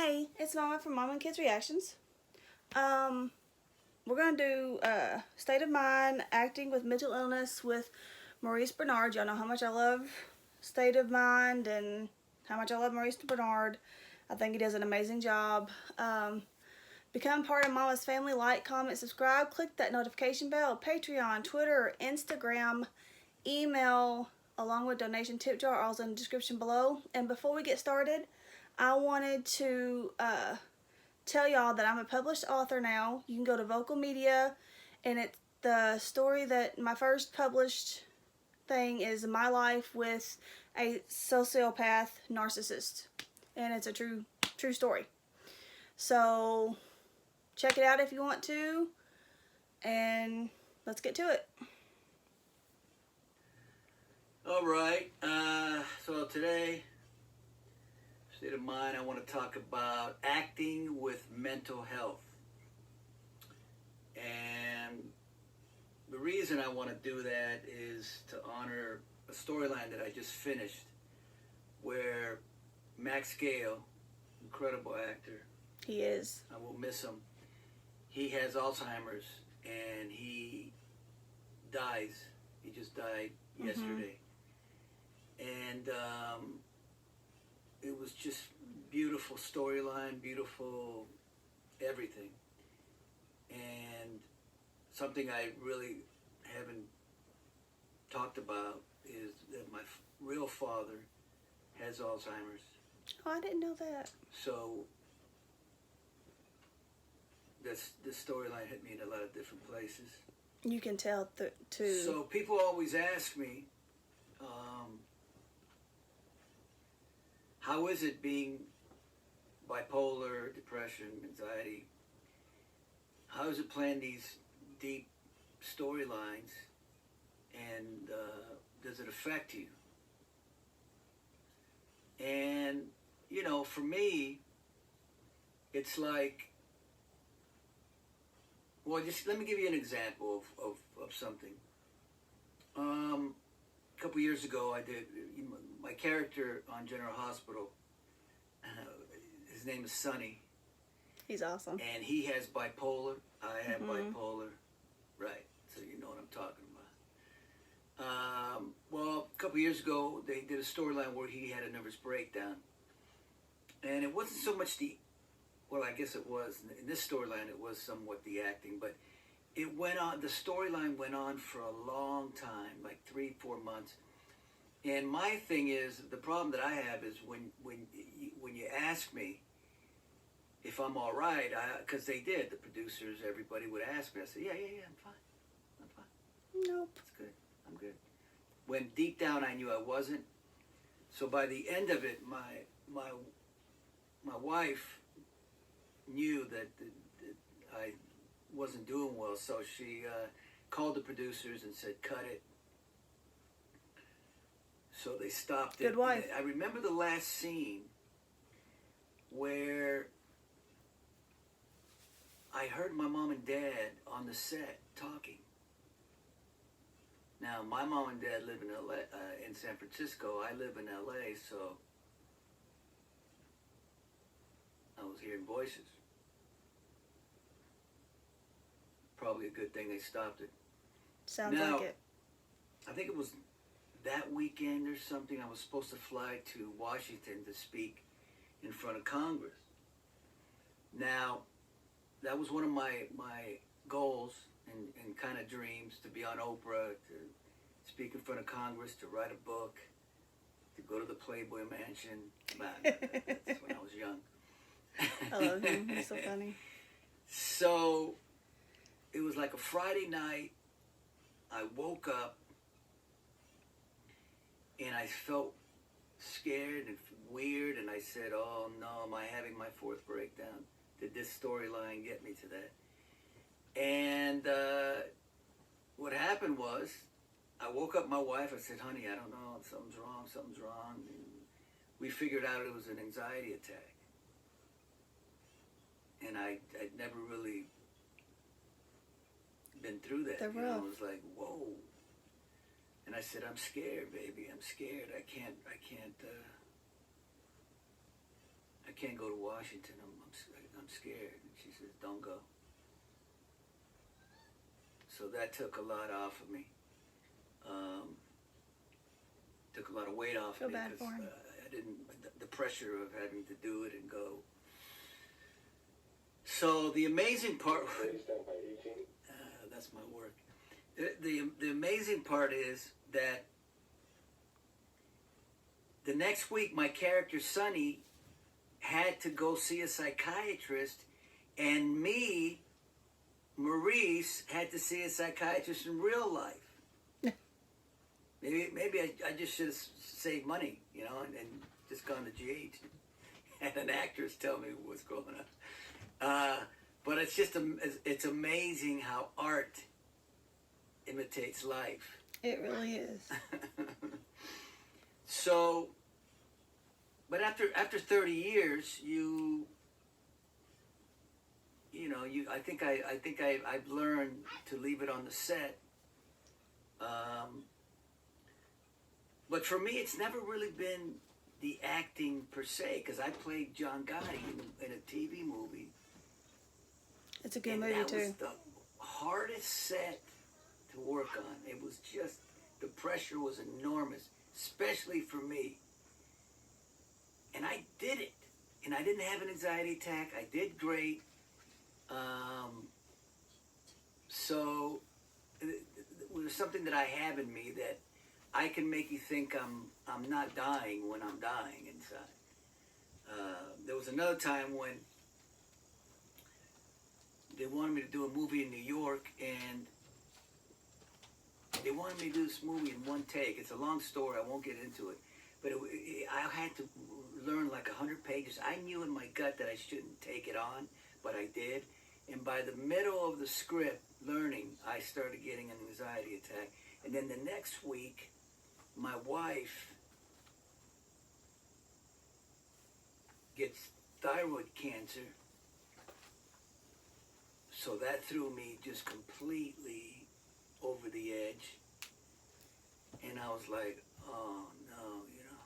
Hey, it's Mama from Mom and Kids Reactions. Um, we're gonna do State of Mind Acting with Mental Illness with Maurice Bernard. Y'all know how much I love State of Mind and how much I love Maurice Bernard. I think he does an amazing job. Become part of Mama's family. Like, comment, subscribe. Click that notification bell. Patreon, Twitter, Instagram, email, along with donation tip jar, all in the description below. And before we get started, I wanted to tell y'all that I'm a published author now. You can go to Vocal Media, and it's the story that my first published thing is my life with a sociopath narcissist, and it's a true story. So check it out if you want to, and let's get to it. All right, so today, State of Mind, I want to talk about acting with mental health. And the reason I want to do that is to honor a storyline that I just finished where Max Gale, incredible actor, He is. I will miss him. He has Alzheimer's and he dies. He just died yesterday. And it was just beautiful storyline, beautiful everything. And something I really haven't talked about is that my real father has Alzheimer's. Oh, I didn't know that. So this storyline hit me in a lot of different places. You can tell too. So people always ask me, how is it being bipolar, depression, anxiety? How is it playing these deep storylines, and does it affect you? And, you know, for me, it's like, well, just let me give you an example of something. A couple years ago, I did my character on General Hospital. His name is Sonny. He's awesome. And he has bipolar. I have bipolar. Right. So you know what I'm talking about. Well, a couple years ago, they did a storyline where he had a nervous breakdown. And it wasn't so much well, I guess it was. In this storyline, it was somewhat the acting, but it went on, the storyline went on for a long time, like 3-4 months. And my thing is, the problem that I have is when you ask me if I'm all right, because they did, the producers, everybody would ask me, I said, yeah, I'm fine. Nope. It's good. I'm good. When deep down I knew I wasn't. So by the end of it, my wife knew that I wasn't doing well, so she called the producers and said, cut it. So they stopped it. Good wife. I remember the last scene where I heard my mom and dad on the set talking. Now, my mom and dad live in LA, in San Francisco. I live in LA, so I was hearing voices. Probably a good thing they stopped it. Sounds like it. I think it was that weekend or something. I was supposed to fly to Washington to speak in front of Congress. Now, that was one of my goals and kind of dreams, to be on Oprah, to speak in front of Congress, to write a book, to go to the Playboy Mansion. That's when I was young. I love him. He's so funny. So it was like a Friday night. I woke up and I felt scared and weird, and I said, oh no, am I having my fourth breakdown? Did this storyline get me to that? And what happened was, I woke up my wife. I said, honey, I don't know, something's wrong. And we figured out it was an anxiety attack. And I'd never really been through that. They're You know, rough. it was like, whoa. And I said, I'm scared, baby. I'm scared. I can't can't go to Washington. I'm scared. And she says, don't go. So that took a lot off of me. Took a lot of weight off Feel me bad because for him. I didn't, the pressure of having to do it and go. So the amazing part, that's my work. The amazing part is that the next week my character Sonny had to go see a psychiatrist, and me, Maurice, had to see a psychiatrist in real life. Maybe I just should have saved money, you know, and just gone to GH and an actress tell me what's going on. But it's just it's amazing how art imitates life. It really is. So, but after 30 years, you know, I think I've learned to leave it on the set. But for me, it's never really been the acting per se, because I played John Gotti in a TV movie. It's a good and movie that too. was the hardest set to work on. It was just, the pressure was enormous, especially for me. And I did it. And I didn't have an anxiety attack. I did great. So there's something that I have in me that I can make you think I'm not dying when I'm dying inside. There was another time when they wanted me to do a movie in New York, and they wanted me to do this movie in one take. It's a long story. I won't get into it. But I had to learn like 100 pages. I knew in my gut that I shouldn't take it on, but I did. And by the middle of the script, learning, I started getting an anxiety attack. And then the next week, my wife gets thyroid cancer. So that threw me just completely over the edge. And I was like, oh no, you know.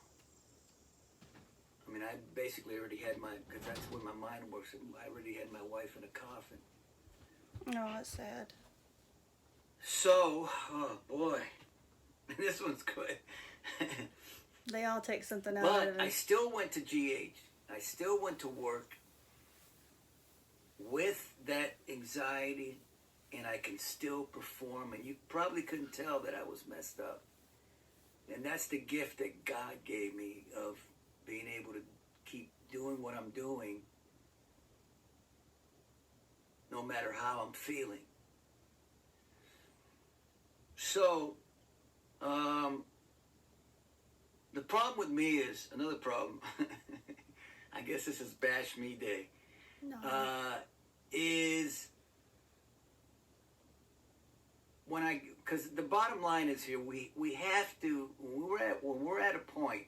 I mean, I basically already had because that's where my mind works. I already had my wife in a coffin. No, that's sad. So, oh boy, this one's good. They all take something out But of I it. still went to GH. I still went to work with that anxiety, and I can still perform. And you probably couldn't tell that I was messed up. And that's the gift that God gave me of being able to keep doing what I'm doing no matter how I'm feeling. So, the problem with me is, another problem, I guess this is Bash Me Day, No. is because the bottom line is here, we have to, when we're at a point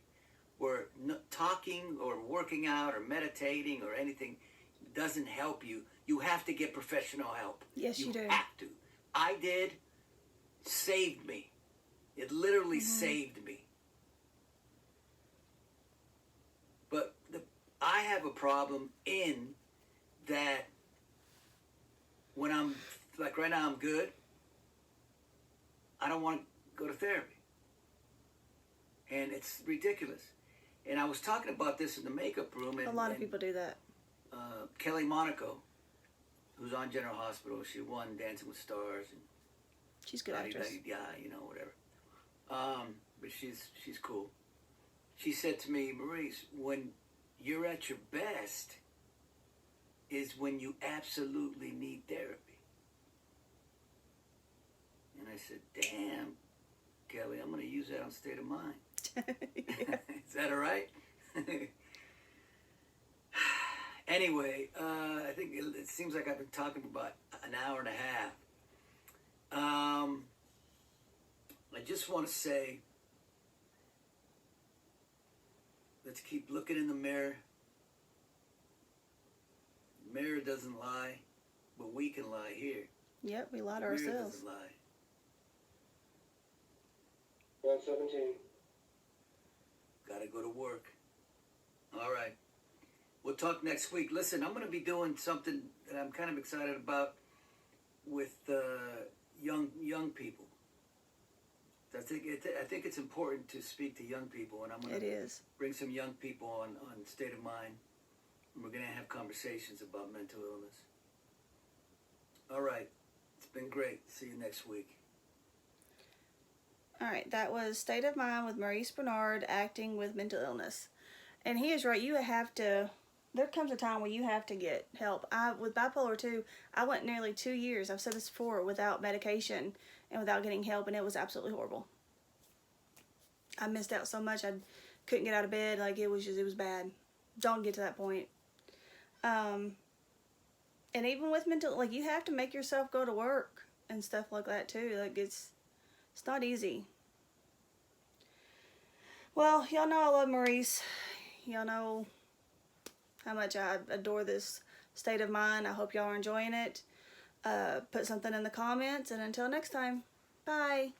where talking or working out or meditating or anything doesn't help you, you have to get professional help. Yes, you do. You have to. I did. Saved me. It literally saved me. But I have a problem in that when I'm, like right now I'm good, I don't want to go to therapy. And it's ridiculous. And I was talking about this in the makeup room. And A lot of people do that. Kelly Monaco, who's on General Hospital, she won Dancing with Stars. And She's a good actress. yeah, you know, whatever. But she's cool. She said to me, Maurice, when you're at your best is when you absolutely need therapy. And I said, damn, Kelly, I'm going to use that on State of Mind. Yeah. Is that all right? Anyway, I think it seems like I've been talking for about an hour and a half. I just want to say, let's keep looking in the mirror. The mirror doesn't lie, but we can lie here. Yep, we lie to The mirror ourselves. doesn't lie. 117. Gotta go to work. All right. We'll talk next week. Listen, I'm going to be doing something that I'm kind of excited about with young people. I think it's important to speak to young people, and I'm going It to is. bring some young people on State of Mind, and we're going to have conversations about mental illness. All right. It's been great. See you next week. All right, that was State of Mind with Maurice Bernard, acting with mental illness. And he is right. You have to. There comes a time when you have to get help. With bipolar 2, I went nearly 2 years. I've said this before, without medication and without getting help, and it was absolutely horrible. I missed out so much. I couldn't get out of bed. Like, it was bad. Don't get to that point. And even with mental, like, you have to make yourself go to work and stuff like that too. Like, it's not easy. Well, y'all know I love Maurice. Y'all know how much I adore this state of mind. I hope y'all are enjoying it. Put something in the comments, and until next time, bye.